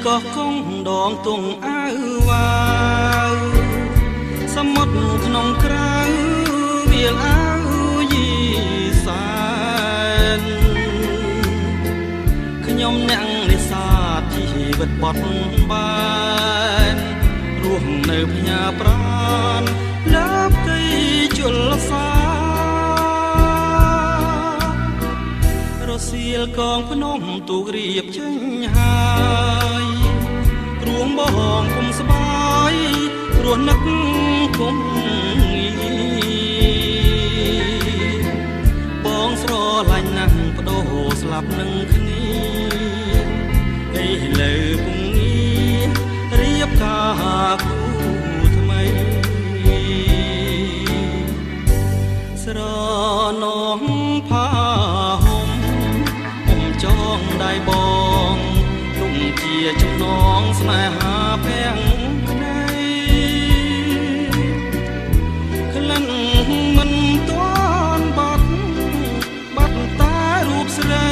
កោះកងដងទងអើវ៉ាវសមុទ្រក្នុងក្រៅវាលអើយីសានខ្ញុំអ្នកនេសាទជីវិតបត់បានរស់នៅផ្ញើប្រានលើផ្ទៃជលសារសៀលកងភ្នំទូករៀបចេញហើយរួងបងគុំស្បាយរស់នឹកគុំបងស្រឡាញ់ណាស់បដូរស្លាប់នឹងគ្នាឥឡូវពុំងាររៀបការគូថ្មីស្រណងផាចងដៃបងទុំជាចំណងស្នេហាភាំងណៃក្លិនមិនទាន់បាត់តែរូបស្រី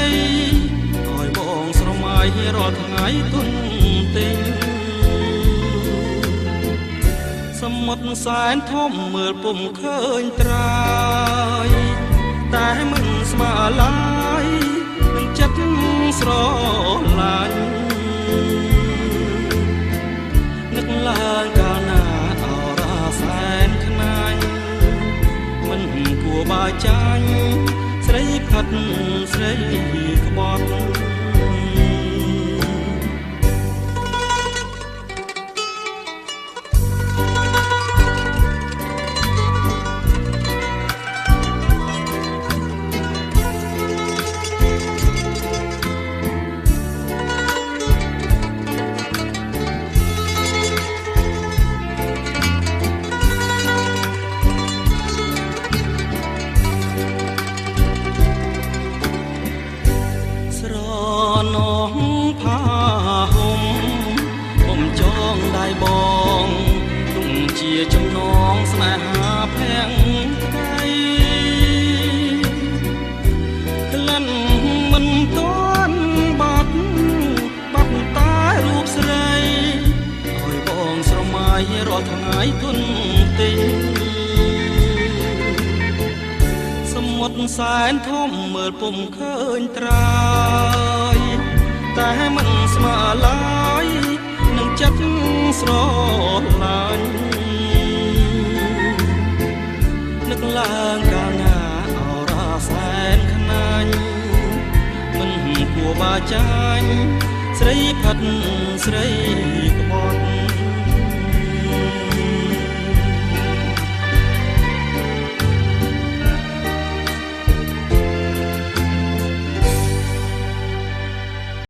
ឲ្យបងស្រមៃរាល់ថ្ងៃទុនទិញសមុទ្រសែនធំមើលពុំឃើញត្រើយតែមិនស្មើឡើយចិត្តស្រឡាញ់នឹកឡើងកាលណាអរ៉ាសែនខ្នាញ់មិនគួរបើចាញ់ស្រីផាត់ស្រីក្បត់នងផាហុំបំចងដៃបងទុំជាចំណងស្នេហាភាំងដៃក្លិនមិនទាន់បាត់តែរូបស្រីឲ្យបងស្រមៃរាល់ថ្ងៃទុនទិញសមុទ្រសែនធំមើលពុំឃើញត្រើយតែមិនស្មើឡើយនឹងចិត្តស្រឡាញ់នឹកឡើងកាលណាអរ៉ាសែនខ្នាញ់មិនគួរបើចាញ់ស្រីផាត់ស្រី